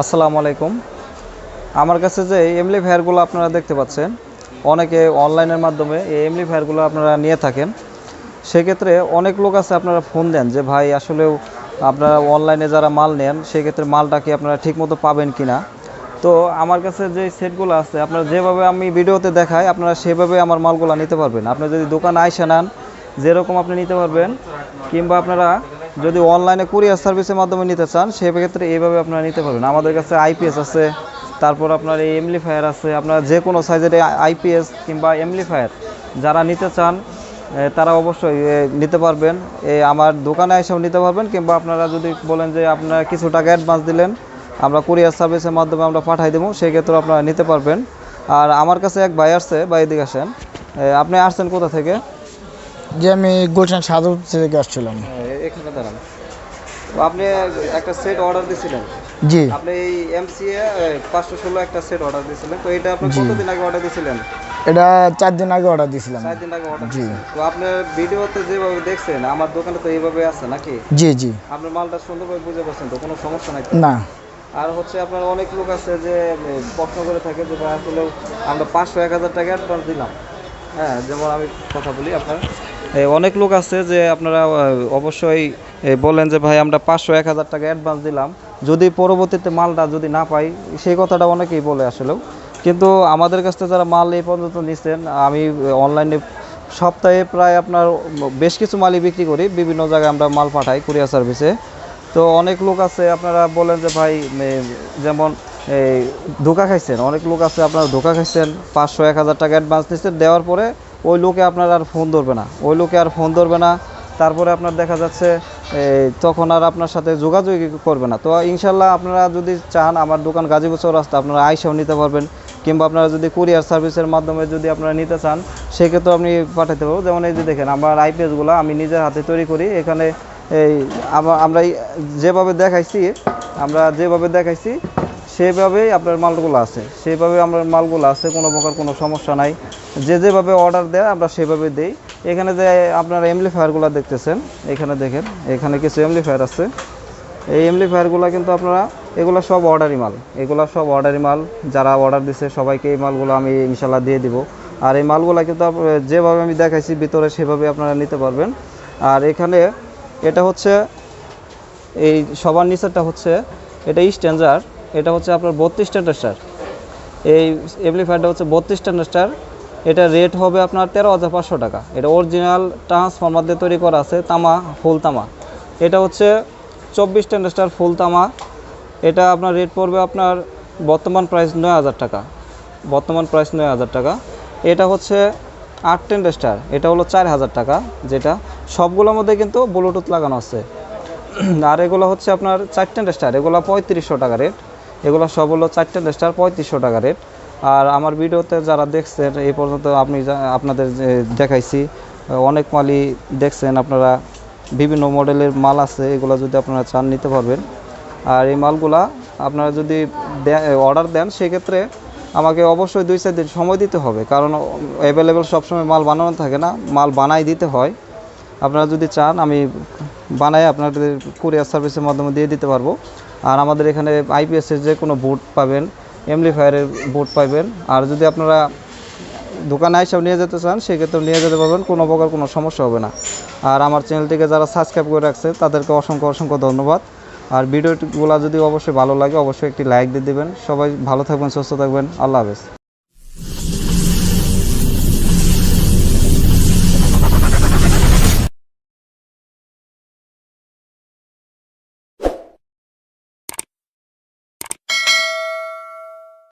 আসসালামু আলাইকুম। আমার কাছে যে এমপ্লিফায়ারগুলো আপনারা দেখতে পাচ্ছেন, অনেকে অনলাইনের মাধ্যমে এই এমপ্লিফায়ারগুলো আপনারা নিয়ে থাকেন। সেক্ষেত্রে অনেক লোক আছে, আপনারা ফোন দেন যে ভাই আসলেও আপনারা অনলাইনে যারা মাল নেন সেক্ষেত্রে মালটা কি আপনারা ঠিকমতো পাবেন কি না। তো আমার কাছে যে সেটগুলো আছে, আপনারা যেভাবে আমি ভিডিওতে দেখাই আপনারা সেভাবে আমার মালগুলো নিতে পারবেন। আপনি যদি দোকানে আইসা নেন যেরকম আপনি নিতে পারবেন, কিংবা আপনারা যদি অনলাইনে কুরিয়ার সার্ভিসের মাধ্যমে নিতে চান সেক্ষেত্রে এইভাবে আপনারা নিতে পারবেন। আমাদের কাছে আইপিএস আছে, তারপর আপনার এই এমপ্লিফায়ার আছে। আপনারা যে কোনো সাইজের আইপিএস কিংবা এমপ্লিফায়ার যারা নিতে চান তারা অবশ্যই নিতে পারবেন। আমার দোকানে এসেও নিতে পারবেন, কিংবা আপনারা যদি বলেন যে আপনারা কিছু টাকা অ্যাডভান্স দিলেন আমরা কুরিয়ার সার্ভিসের মাধ্যমে আমরা পাঠাই দেবো, সেক্ষেত্রে আপনারা নিতে পারবেন। আর আমার কাছে এক ভাই আসছে, ভাই এদিকে আসেন। আপনি আসছেন কোথা থেকে? যে আমি গুলশান সাধু থেকে আসছিলাম। এখানে দাঁড়ান। তো আপনি একটা সেট অর্ডার দিয়েছিলেন। জি আপনি এই এমসিএ 516 একটা সেট অর্ডার দিয়েছিলেন। তো এটা আপনি কতদিন আগে অর্ডার দিয়েছিলেন? এটা 4 দিন আগে অর্ডার দিয়েছিলাম। 4 দিন আগে অর্ডার জি দিয়েছেন। তো আপনার ভিডিওতে যেভাবে দেখছেন আমার দোকানে তো এইভাবে আছে নাকি? জি জি আপনার মালটা সুন্দরভাবে বুঝে পাচ্ছেন তো, কোনো সমস্যা নাই তো? না। আর হচ্ছে আপনার অনেক লোক আছে যে প্রশ্ন করে থাকে যে ভাই আসলে আমরা 500-1000 টাকা অ্যাডভান্স দিলাম। হ্যাঁ, যেমন আমি কথা বলি, আপনার অনেক লোক আছে যে আপনারা অবশ্যই বলেন যে ভাই আমরা 500-1000 টাকা অ্যাডভান্স দিলাম, যদি পরবর্তীতে মালটা যদি না পাই, সেই কথাটা অনেকেই বলে আসলেও। কিন্তু আমাদের কাছ থেকে যারা মাল এই পর্যন্ত নিচ্ছেন, আমি অনলাইনে সপ্তাহে প্রায় আপনার বেশ কিছু মালই বিক্রি করি, বিভিন্ন জায়গায় আমরা মাল পাঠাই কুরিয়ার সার্ভিসে। তো অনেক লোক আছে আপনারা বলেন যে ভাই যেমন এই ধোঁকা খাইছেন, অনেক লোক আছে আপনারা ধোঁকা খাইছেন, 500-1000 টাকা অ্যাডভান্স নিচ্ছেন, দেওয়ার পরে ওই লোকে আপনার আর ফোন ধরবে না, ওই লোকে আর ফোন ধরবে না। তারপরে আপনার দেখা যাচ্ছে তখন আর আপনার সাথে যোগাযোগ করবে না। তো ইনশাল্লাহ আপনারা যদি চান, আমার দোকান গাজীপুর চৌরাস্তা, আপনারা আইসাও নিতে পারবেন, কিংবা আপনারা যদি কুরিয়ার সার্ভিসের মাধ্যমে যদি আপনারা নিতে চান সেক্ষেত্রে আপনি পাঠাতে পারবো। যেমন এই যে দেখেন আমার আইপিএসগুলো আমি নিজের হাতে তৈরি করি। এখানে এই আমরা যেভাবে দেখাইছি সেভাবেই আপনার মালগুলো আছে, সেভাবে আমার মালগুলো আছে, কোনো প্রকার কোনো সমস্যা নাই। যেভাবে অর্ডার দেয় আমরা সেভাবে দেই। এখানে যে আপনারা এমপ্লিফায়ারগুলো দেখতেছেন, এখানে দেখেন, এখানে কিছু এমপ্লিফায়ার আছে। এই এমপ্লিফায়ারগুলো কিন্তু আপনারা এগুলো সব অর্ডারি মাল, এগুলো সব অর্ডারি মাল। যারা অর্ডার দিচ্ছে সবাইকে এই মালগুলো আমি ইনশাল্লাহ দিয়ে দিব। আর এই মালগুলো কিন্তু যেভাবে আমি দেখাইছি ভিতরে সেভাবে আপনারা নিতে পারবেন। আর এখানে এটা হচ্ছে এই সবার নিচেরটা হচ্ছে এটা স্ট্যান্ডার্ড, এটা হচ্ছে আপনার 32 স্ট্যান্ডার্ড। এই এমপ্লিফায়ারটা হচ্ছে 32 স্ট্যান্ডার্ড। এটা রেট হবে আপনার 13,500 টাকা। এটা অরিজিনাল ট্রান্সফরমার দিয়ে তৈরি করা আছে, তামা, ফুল তামা। এটা হচ্ছে 24 স্ট্যান্ডার্ড ফুল তামা। এটা আপনার রেট পড়বে আপনার বর্তমান প্রাইস 9,000 টাকা, বর্তমান প্রাইস 9,000 টাকা। এটা হচ্ছে 8 স্ট্যান্ডার্ড, এটা হলো 4,000 টাকা। যেটা সবগুলোর মধ্যে কিন্তু ব্লুটুথ লাগানো আছে। আর এগুলো হচ্ছে আপনার 4 স্ট্যান্ডার্ড, এগুলো 3500 টাকা রেট। এগুলো সব হলো 4 স্ট্যান্ডার্ড, 3500 টাকা রেট। আর আমার ভিডিওতে যারা দেখছেন এই পর্যন্ত আপনাদের দেখাইছি অনেক মালই দেখছেন আপনারা, বিভিন্ন মডেলের মাল আছে, এগুলো যদি আপনারা চান নিতে পারবেন। আর এই মালগুলা আপনারা যদি অর্ডার দেন সেক্ষেত্রে আমাকে অবশ্যই 2-4 দিন সময় দিতে হবে, কারণ অ্যাভেলেবেল সবসময় মাল বানানো থাকে না, মাল বানাই দিতে হয়। আপনারা যদি চান আমি বানাই আপনাদের কুরিয়ার সার্ভিসের মাধ্যমে দিয়ে দিতে পারবো। আর আমাদের এখানে আইপিএসের যে কোনো বোর্ড পাবেন, এমপ্লিফায়ারের বোর্ড পাবেন। আর যদি আপনারা দোকানে এসে নিয়ে যেতে চান সেক্ষেত্রে নিয়ে যেতে পারবেন, কোনো প্রকার কোনো সমস্যা হবে না। আর আমার চ্যানেলটিকে যারা সাবস্ক্রাইব করে রাখছে তাদেরকে অসংখ্য অসংখ্য ধন্যবাদ। আর ভিডিওগুলো যদি অবশ্যই ভালো লাগে অবশ্যই একটি লাইক দিয়ে দেবেন। সবাই ভালো থাকবেন, সুস্থ থাকবেন। আল্লাহ হাফেজ।